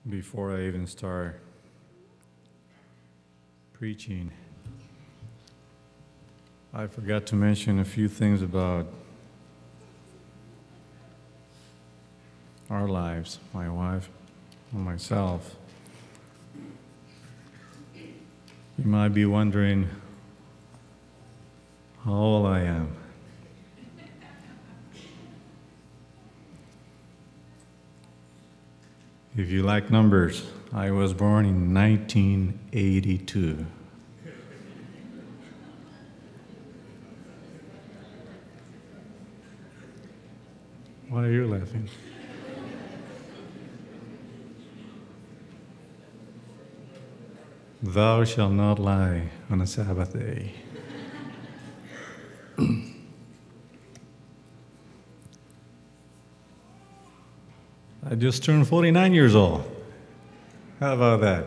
Before I even start preaching, I forgot to mention a few things about our lives, my wife and myself. You might be wondering how old I am. If you like numbers, I was born in 1982. Why are you laughing? Thou shalt not lie on a Sabbath day. I just turned 49 years old. How about that?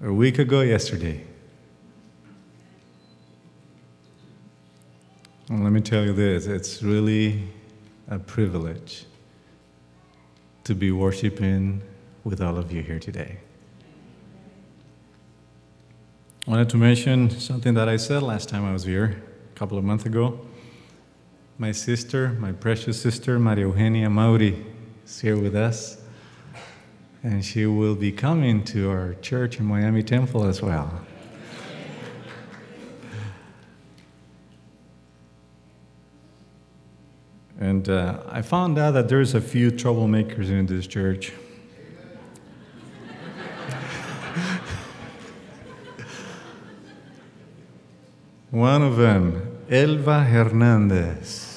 A week ago yesterday. And let me tell you this, it's really a privilege to be worshiping with all of you here today. I wanted to mention something that I said last time I was here, a couple of months ago. My sister, my precious sister, Maria Eugenia Mauri, is here with us. And she will be coming to our church in Miami Temple as well. And I found out that there's a few troublemakers in this church. One of them, Elva Hernandez.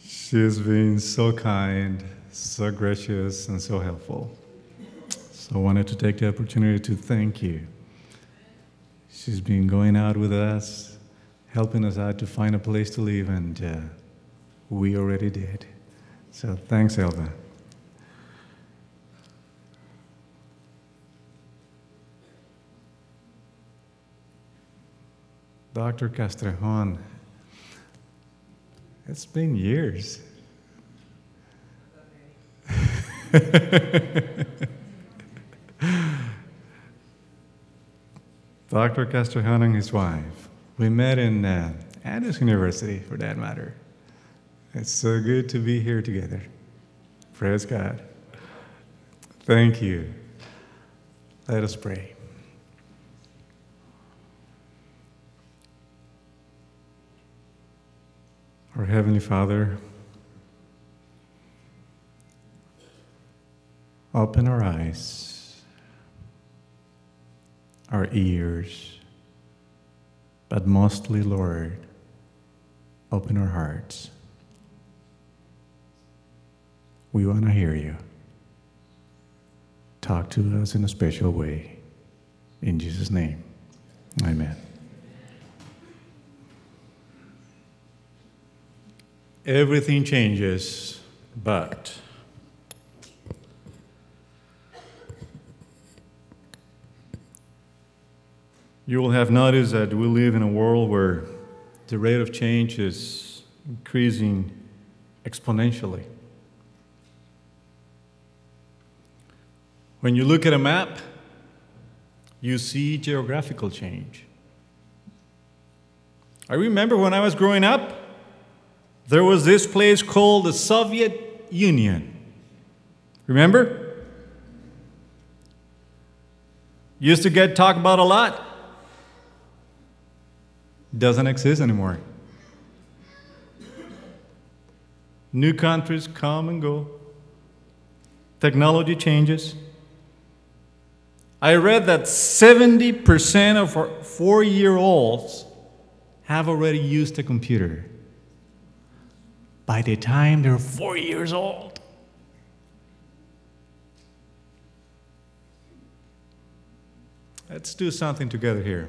She's been so kind, so gracious, and so helpful. So I wanted to take the opportunity to thank you. She's been going out with us, helping us out to find a place to live, and we already did. So thanks, Elva. Dr. Castrejon, it's been years. Dr. Castrejon and his wife, we met in Andrews University, for that matter. It's so good to be here together. Praise God. Thank you. Let us pray. Our Heavenly Father, open our eyes, our ears, but mostly, Lord, open our hearts. We want to hear you. Talk to us in a special way. In Jesus' name, amen. Everything changes, but you will have noticed that we live in a world where the rate of change is increasing exponentially. When you look at a map, you see geographical change. I remember when I was growing up, there was this place called the Soviet Union. Remember? Used to get talked about a lot. Doesn't exist anymore. New countries come and go. Technology changes. I read that 70% of our 4-year-olds have already used a computer by the time they're 4 years old. Let's do something together here.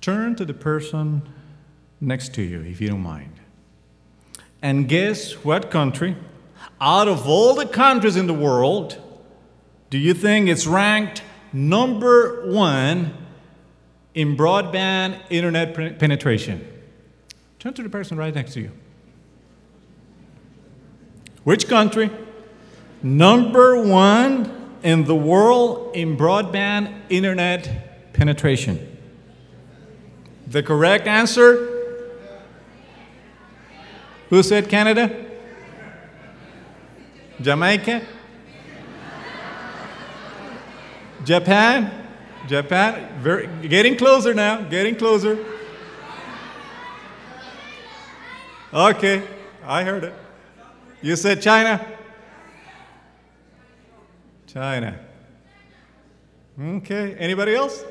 Turn to the person next to you, if you don't mind. And guess what country, out of all the countries in the world, do you think it's ranked number 1 in broadband internet penetration? Turn to the person right next to you. Which country? Number one in the world in broadband internet penetration. The correct answer? Who said Canada? Jamaica? Japan? Japan? Getting closer now, getting closer. Okay, I heard it. You said China? China. Okay, anybody else?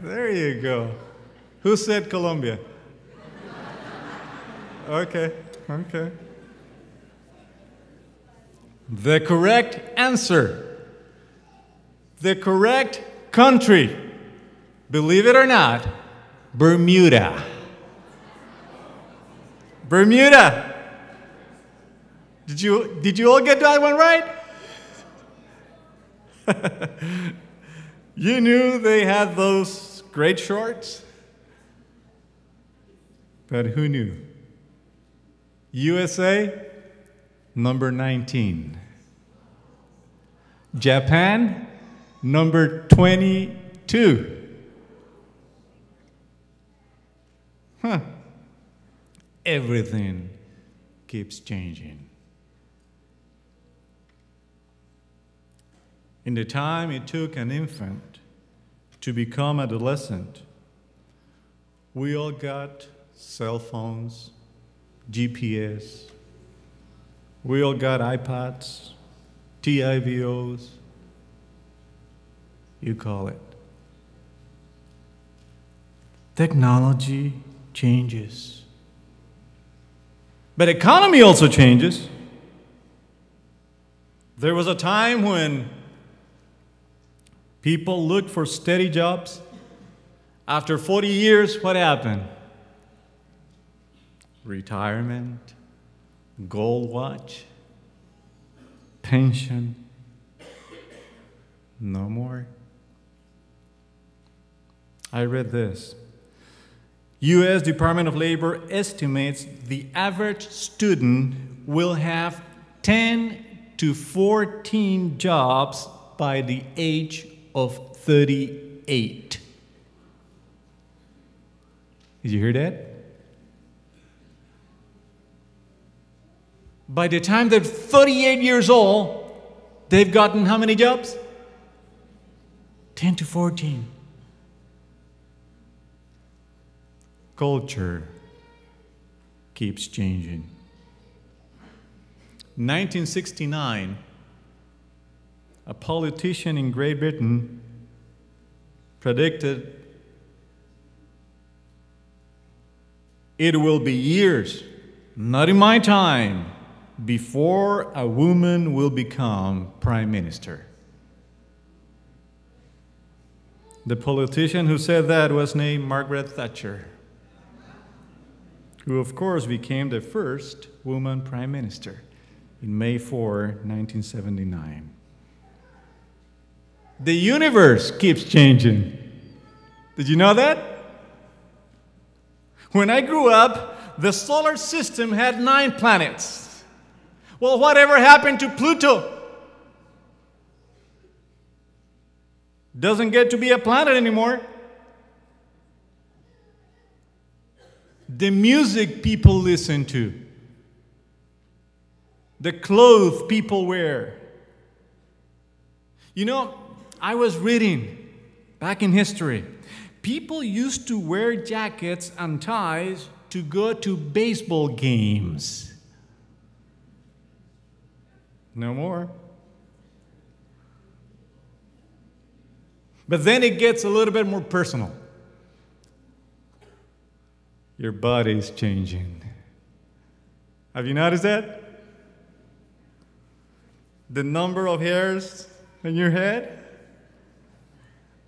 There you go. Who said Colombia? Okay, okay. The correct answer, the correct country, believe it or not, Bermuda. Bermuda. Did you all get that one right? You knew they had those great shorts? But who knew? USA, number 19. Japan, number 22. Huh. Everything keeps changing. In the time it took an infant to become adolescent, we all got cell phones, GPS, we all got iPads, TIVOs, you call it. Technology changes. But economy also changes. There was a time when people looked for steady jobs. After 40 years, what happened? Retirement, gold watch, pension, no more. I read this. U.S. Department of Labor estimates the average student will have 10 to 14 jobs by the age of 38. Did you hear that? By the time they're 38 years old, they've gotten how many jobs? 10 to 14. Culture keeps changing. 1969, a politician in Great Britain predicted it will be years, not in my time, before a woman will become prime minister. The politician who said that was named Margaret Thatcher, who of course became the first woman prime minister in May 4, 1979. The universe keeps changing. Did you know that? When I grew up, the solar system had 9 planets. Well, whatever happened to Pluto? Doesn't get to be a planet anymore. The music people listen to, the clothes people wear. You know, I was reading back in history, people used to wear jackets and ties to go to baseball games. No more. But then it gets a little bit more personal. Your body's changing. Have you noticed that? The number of hairs in your head,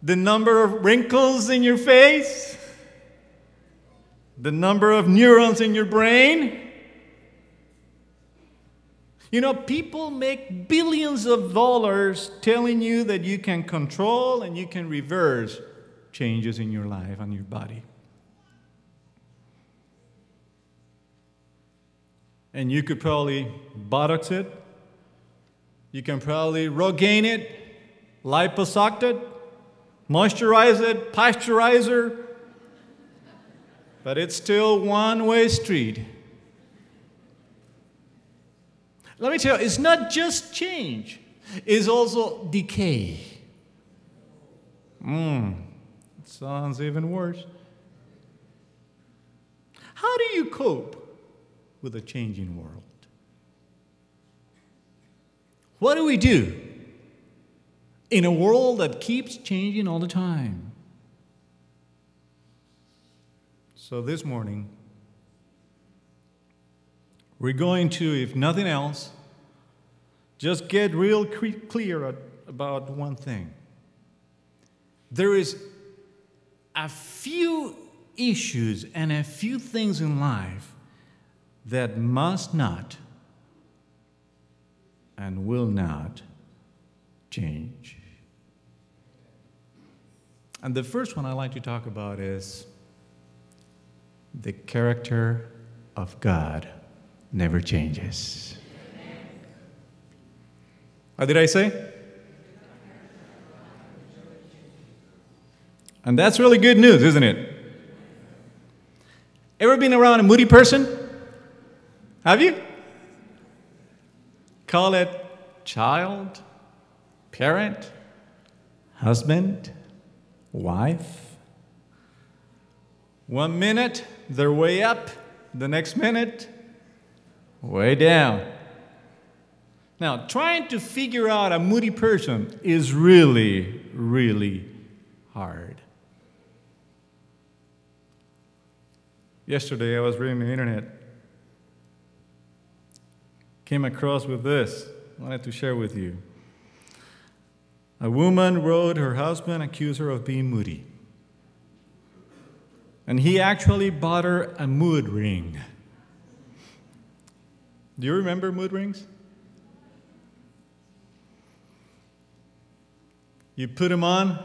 the number of wrinkles in your face, the number of neurons in your brain. You know, people make billions of dollars telling you that you can control and you can reverse changes in your life and your body. And you could probably Botox it. You can probably Rogaine it, liposuct it, moisturize it, pasteurizer. But it's still one-way street. Let me tell you, it's not just change. It's also decay. Sounds even worse. How do you cope with a changing world? What do we do in a world that keeps changing all the time? So this morning, we're going to, if nothing else, just get real clear about one thing. There is a few issues and a few things in life that must not and will not change. And the first one I'd like to talk about is the character of God never changes. What did I say? And that's really good news, isn't it? Ever been around a moody person? Have you? Call it child, parent, husband, wife. 1 minute, they're way up. The next minute, way down. Now, trying to figure out a moody person is really, really hard. Yesterday, I was reading the internet. Came across with this. I wanted to share with you. A woman wrote her husband accused her of being moody. And he actually bought her a mood ring. Do you remember mood rings? You put them on,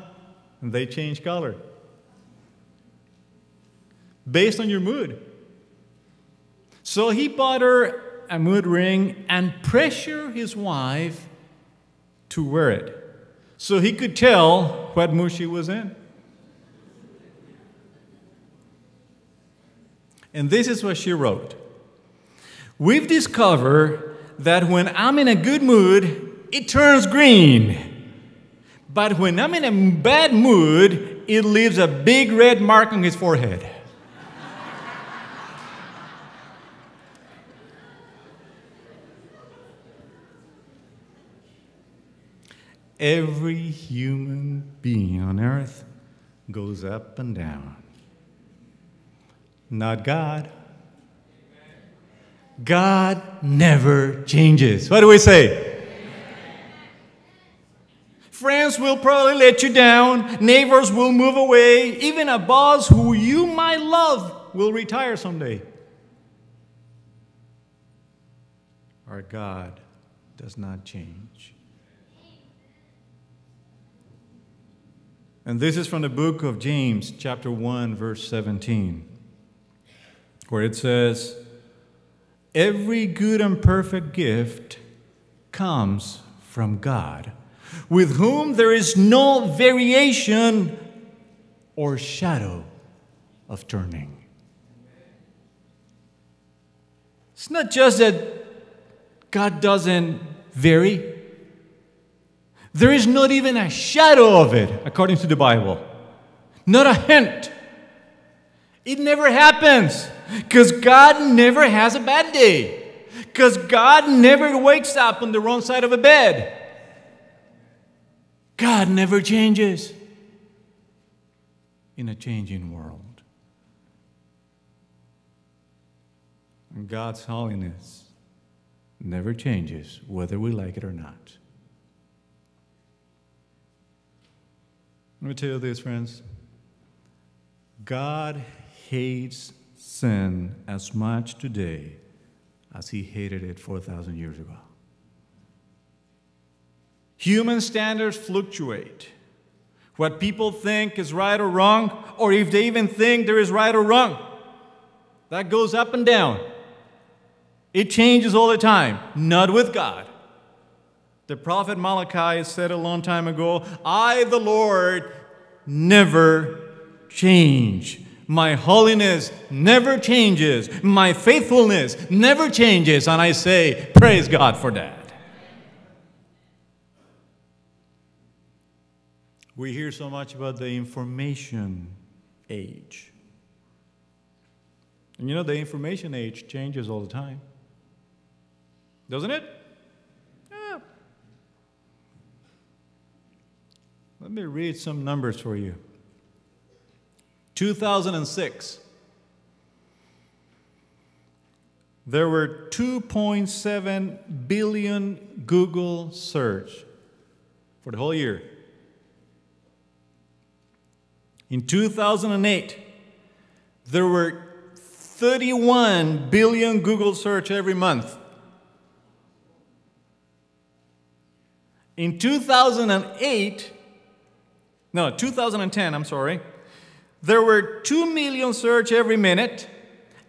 and they change color. Based on your mood. So he bought her a mood ring and pressured his wife to wear it so he could tell what mood she was in. And this is what she wrote. We've discovered that when I'm in a good mood, it turns green. But when I'm in a bad mood, it leaves a big red mark on his forehead. Every human being on earth goes up and down. Not God. God never changes. What do we say? Friends will probably let you down. Neighbors will move away. Even a boss who you might love will retire someday. Our God does not change. And this is from the book of James, chapter 1, verse 17, where it says, every good and perfect gift comes from God, with whom there is no variation or shadow of turning. It's not just that God doesn't vary. There is not even a shadow of it, according to the Bible. Not a hint. It never happens, because God never has a bad day, because God never wakes up on the wrong side of a bed. God never changes in a changing world. And God's holiness never changes, whether we like it or not. Let me tell you this, friends. God hates sin as much today as he hated it 4,000 years ago. Human standards fluctuate. What people think is right or wrong, or if they even think there is right or wrong, that goes up and down. It changes all the time, not with God. The prophet Malachi said a long time ago, I, the Lord, never change. My holiness never changes. My faithfulness never changes. And I say, praise God for that. We hear so much about the information age. And you know, the information age changes all the time. Doesn't it? Yeah. Let me read some numbers for you. 2006, there were 2.7 billion Google search for the whole year. In 2008, there were 31 billion Google search every month. In 2010, there were 2 million search every minute,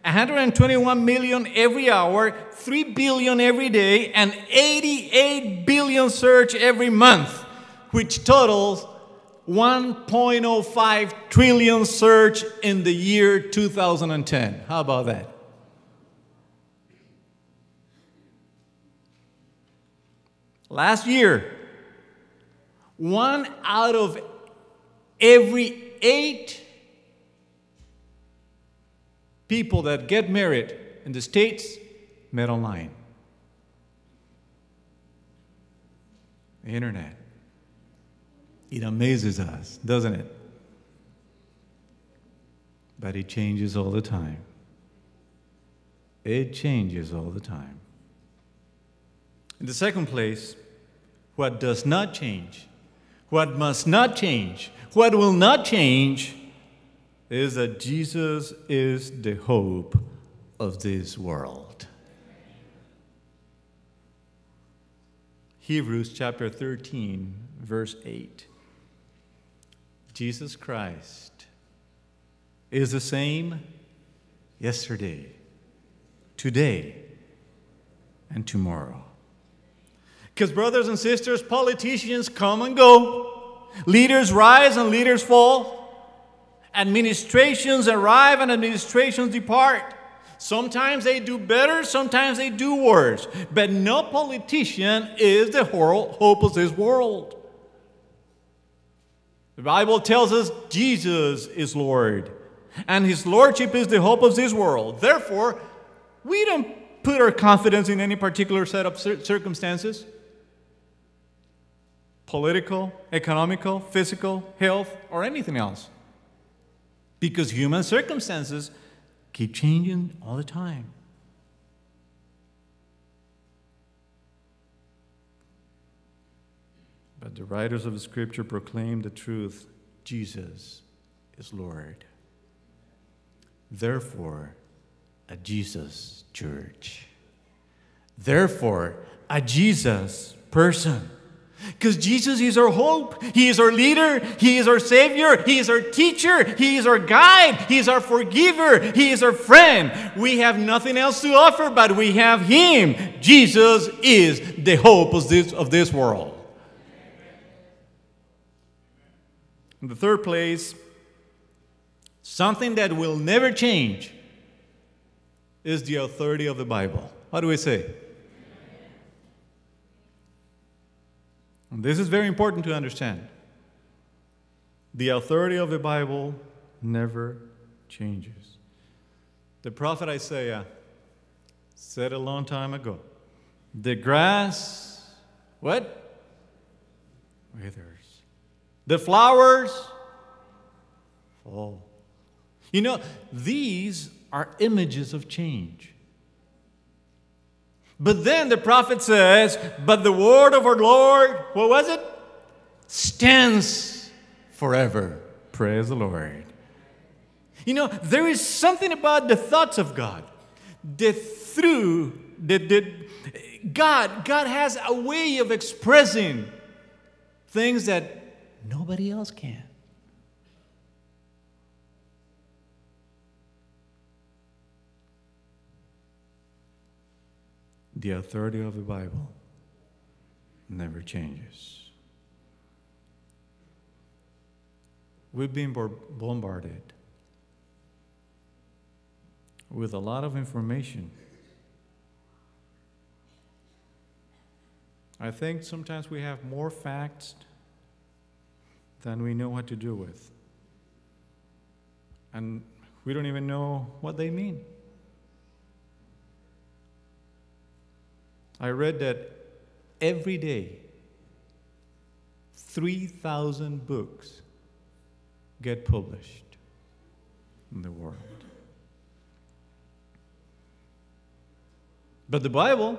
121 million every hour, 3 billion every day, and 88 billion search every month, which totals 1.05 trillion search in the year 2010. How about that? Last year, 1 out of every 8 people that get married in the States met online. The internet. It amazes us, doesn't it? But it changes all the time. It changes all the time. In the second place, what does not change, what must not change, what will not change is that Jesus is the hope of this world. Hebrews chapter 13, verse 8. Jesus Christ is the same yesterday, today, and tomorrow. Because brothers and sisters, politicians come and go. Leaders rise and leaders fall. Administrations arrive and administrations depart. Sometimes they do better, sometimes they do worse. But no politician is the hope of this world. The Bible tells us Jesus is Lord, and His Lordship is the hope of this world. Therefore, we don't put our confidence in any particular set of circumstances. Political, economical, physical, health, or anything else. Because human circumstances keep changing all the time. But the writers of the Scripture proclaim the truth. Jesus is Lord. Therefore, a Jesus church. Therefore, a Jesus person. Because Jesus is our hope. He is our leader. He is our Savior. He is our teacher. He is our guide. He is our forgiver. He is our friend. We have nothing else to offer, but we have Him. Jesus is the hope of this world. In the third place, something that will never change is the authority of the Bible. How do we say? And this is very important to understand. The authority of the Bible never changes. The prophet Isaiah said a long time ago, the grass, what? Withers. The flowers fall. You know, these are images of change. But then the prophet says, but the word of our Lord, what was it? Stands forever. Praise the Lord. You know, there is something about the thoughts of God. God has a way of expressing things that nobody else can. The authority of the Bible never changes. We've been bombarded with a lot of information. I think sometimes we have more facts than we know what to do with. And we don't even know what they mean. I read that every day, 3,000 books get published in the world. But the Bible,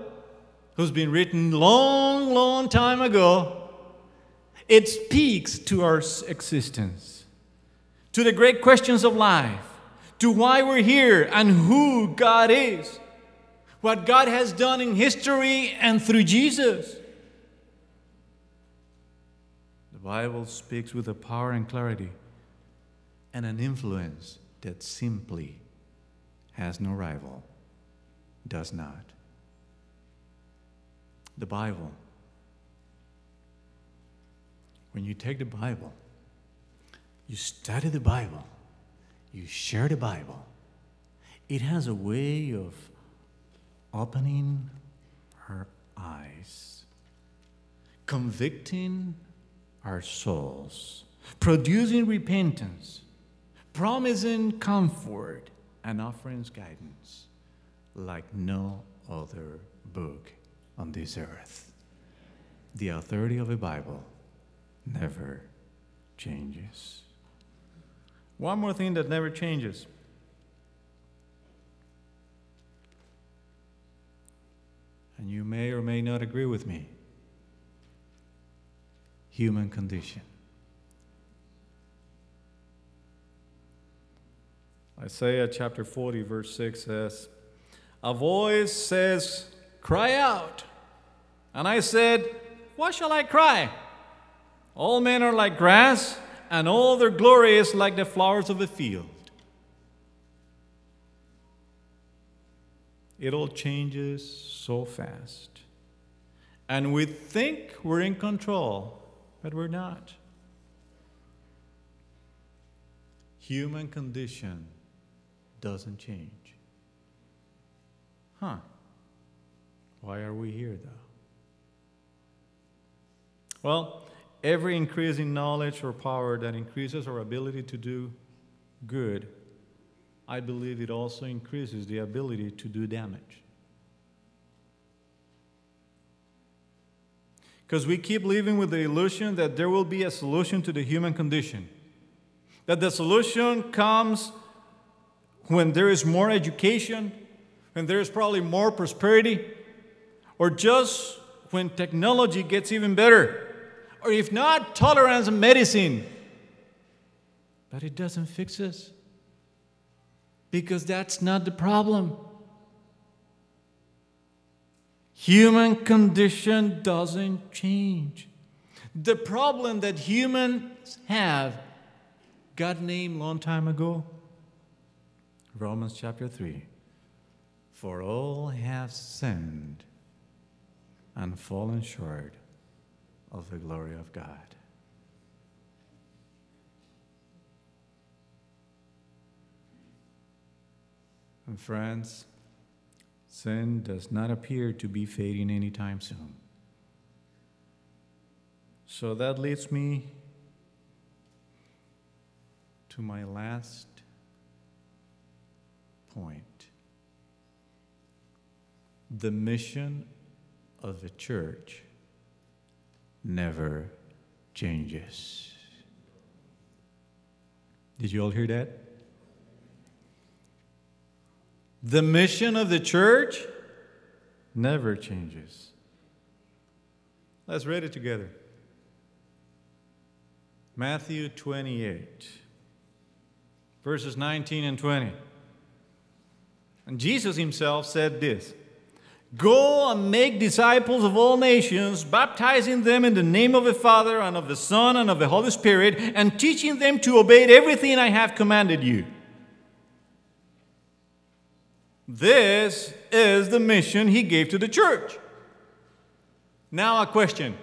who's been written long, long time ago, it speaks to our existence, to the great questions of life, to why we're here and who God is, what God has done in history and through Jesus. The Bible speaks with a power and clarity and an influence that simply has no rival, does not. The Bible, when you take the Bible, you study the Bible, you share the Bible, it has a way of opening our eyes, convicting our souls, producing repentance, promising comfort, and offering guidance like no other book on this earth. The authority of the Bible never changes. One more thing that never changes. And you may or may not agree with me. Human condition. Isaiah chapter 40, verse 6 says, "A voice says, 'Cry out.' And I said, 'What shall I cry?' All men are like grass, and all their glory is like the flowers of the field." It all changes so fast. And we think we're in control, but we're not. Human condition doesn't change. Why are we here, though? Well, every increase in knowledge or power that increases our ability to do good, I believe it also increases the ability to do damage. Because we keep living with the illusion that there will be a solution to the human condition. That the solution comes when there is more education, when there is probably more prosperity, or just when technology gets even better. Or if not, tolerance and medicine. But it doesn't fix us. Because that's not the problem. Human condition doesn't change. The problem that humans have got named long time ago. Romans chapter 3. For all have sinned and fallen short of the glory of God. And friends, sin does not appear to be fading anytime soon. So that leads me to my last point. The mission of the church never changes. Did you all hear that? The mission of the church never changes. Let's read it together. Matthew 28, verses 19 and 20. And Jesus himself said this, Go and make disciples of all nations, baptizing them in the name of the Father and of the Son and of the Holy Spirit, and teaching them to obey everything I have commanded you. This is the mission he gave to the church. Now a question.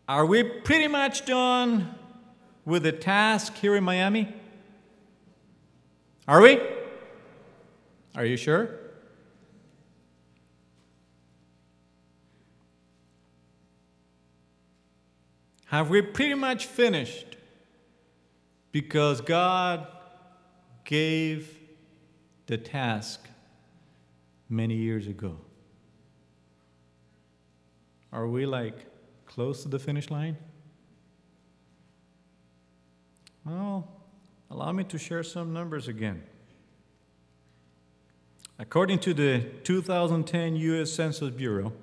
Are we pretty much done with the task here in Miami? Are we? Are you sure? Have we pretty much finished? Because God gave the task many years ago. Are we like close to the finish line? Well, allow me to share some numbers again. According to the 2010 U.S. Census Bureau,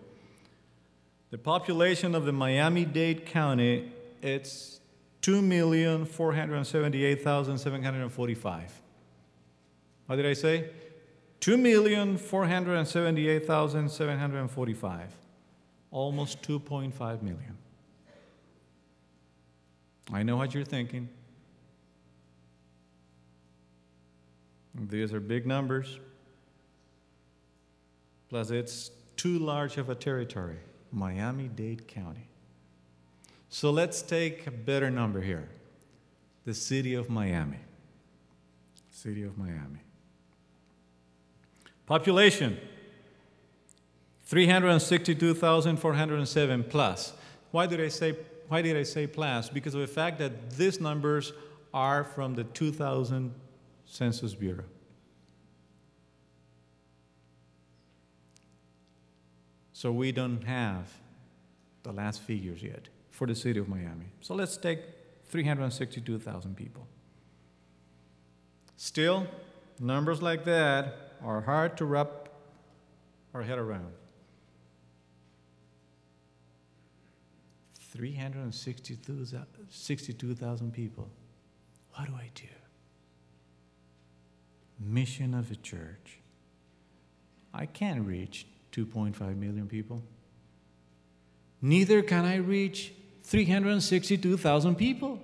the population of the Miami-Dade County, it's 2,478,745. What did I say? 2,478,745. Almost 2.5 million. I know what you're thinking. These are big numbers. Plus, it's too large of a territory. Miami-Dade County. So let's take a better number here. The city of Miami. City of Miami. Population, 362,407 plus. Why did I say plus? Because of the fact that these numbers are from the 2000 Census Bureau. So we don't have the last figures yet for the city of Miami. So let's take 362,000 people. Still, numbers like that are hard to wrap our head around. 362,000 people. What do I do? Mission of a church. I can't reach 2.5 million people. Neither can I reach 362,000 people.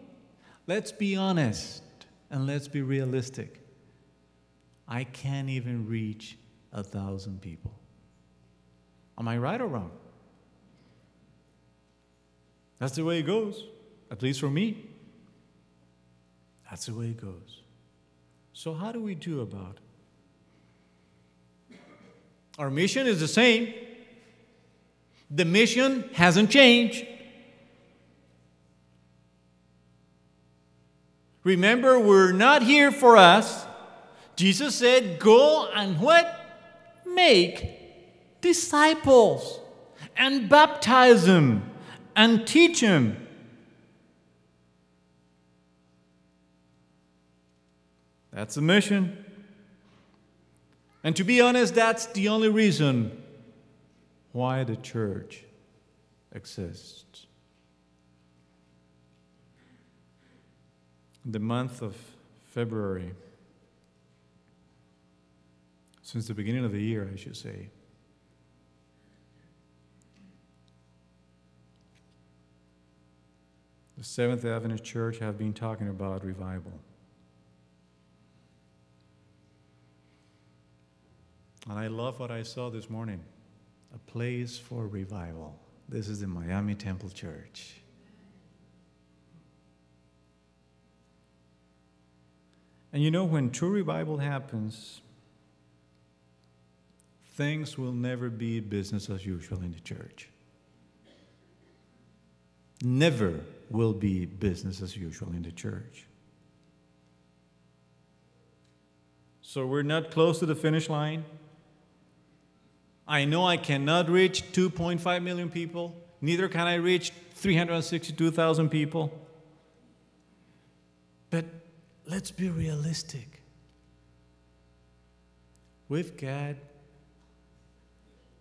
Let's be honest and let's be realistic. I can't even reach 1,000 people. Am I right or wrong? That's the way it goes, at least for me. That's the way it goes. So how do we do about it? Our mission is the same. The mission hasn't changed. Remember, we're not here for us. Jesus said, go and what? Make disciples and baptize them and teach them. That's the mission. And to be honest, that's the only reason why the church exists. The month of February, since the beginning of the year, I should say, the Seventh Adventist Church have been talking about revival. And I love what I saw this morning, a place for revival. This is the Miami Temple Church. And you know, when true revival happens, things will never be business as usual in the church. Never will be business as usual in the church. So we're not close to the finish line. I know I cannot reach 2.5 million people. Neither can I reach 362,000 people. But let's be realistic. With God,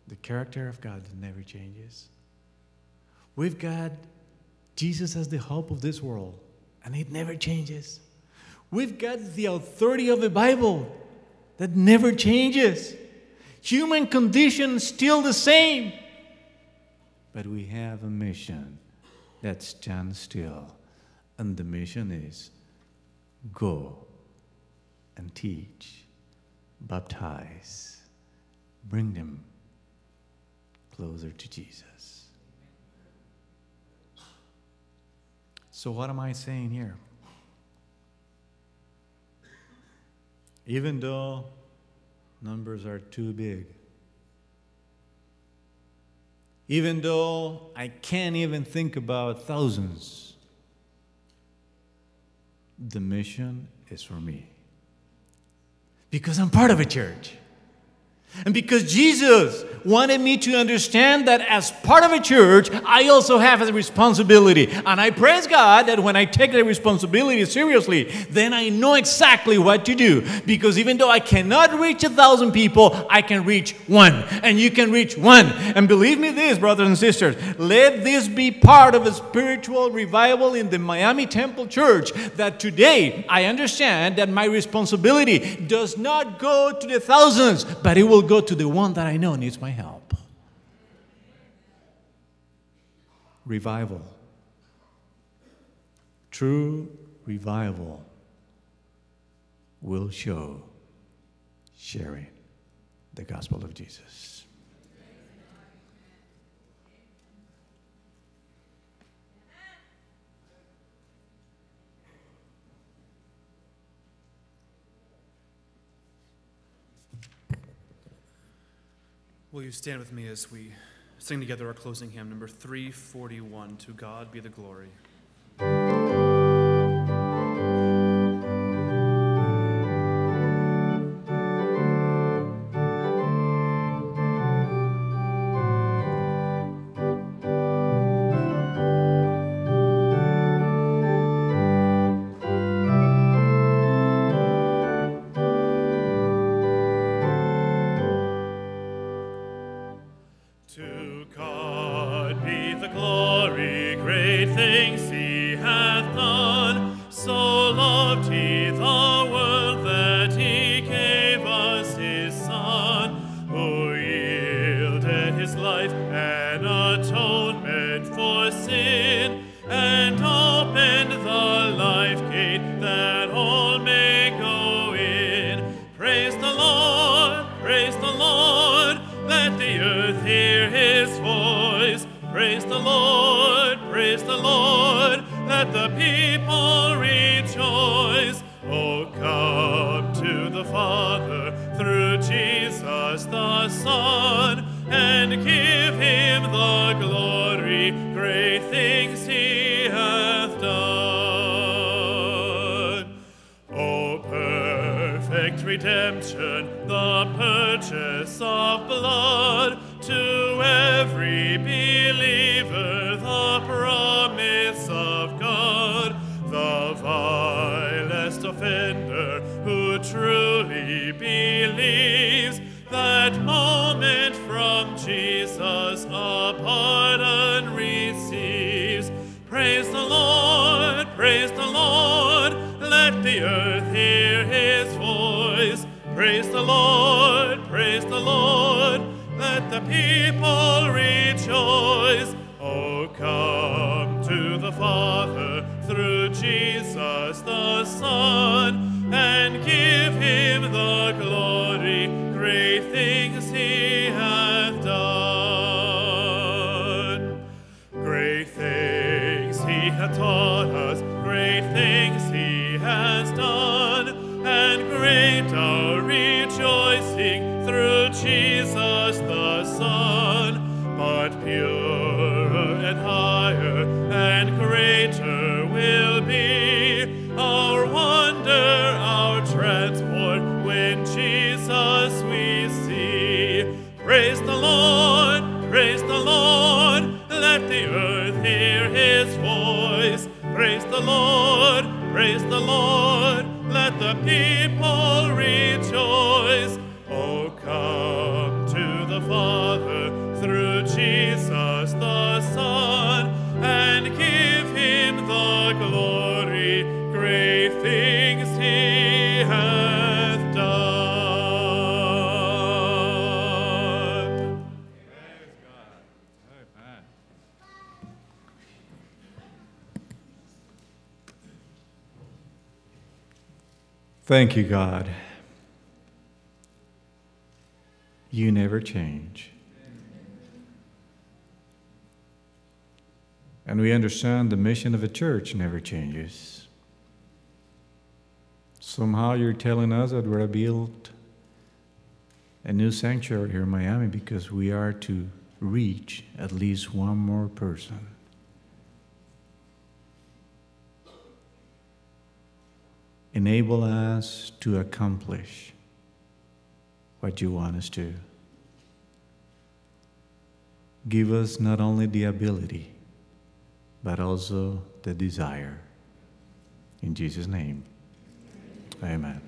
the character of God never changes. With God, Jesus as the hope of this world, and it never changes. We've got the authority of the Bible that never changes. Human condition still the same. But we have a mission that stands still. And the mission is go and teach, baptize, bring them closer to Jesus. So what am I saying here? Even though numbers are too big, even though I can't even think about thousands, the mission is for me. Because I'm part of a church. And because Jesus wanted me to understand that as part of a church, I also have a responsibility. And I praise God that when I take the responsibility seriously, then I know exactly what to do. Because even though I cannot reach 1,000 people, I can reach one. And you can reach one. And believe me this, brothers and sisters, let this be part of a spiritual revival in the Miami Temple Church. That today I understand that my responsibility does not go to the thousands, but it will go to the one that I know needs my help. Revival. True revival will show sharing the gospel of Jesus. Will you stand with me as we sing together our closing hymn, number 341, To God Be the Glory. To God be the glory, great things he hath done. So loved he the world that he gave us his Son, who yielded his life an atonement for sin, and opened the life gate that all may go in. Praise the Lord, let the earth hear his voice. Praise the Lord, let the people rejoice. Oh, come to the Father through Jesus the Son, and give him the glory, great things he hath done. Oh, perfect redemption, the purchase of blood, to every believer the promise of God. The vilest offender who truly believes, that moment from Jesus a pardon receives. Praise the Lord, let the earth hear his voice. Praise the Lord, let the people rejoice. Oh, come to the Father through Jesus the Son, and give him the glory, great things he hath done. Great things he hath taught us, great things he has done, and great our rejoicing through Jesus the Son. But purer and higher and greater will be our wonder, our transport, when Jesus we see. Praise the Lord, let the earth hear his voice. Praise the Lord, let the people rejoice. Oh, come to the Father through Jesus the Son, and give him the glory, great things he hath done. Thank you, God. You never change. And we understand the mission of a church never changes. Somehow you're telling us that we're built a new sanctuary here in Miami because we are to reach at least one more person. Enable us to accomplish what you want us to. Give us not only the ability, but also the desire. In Jesus' name, amen.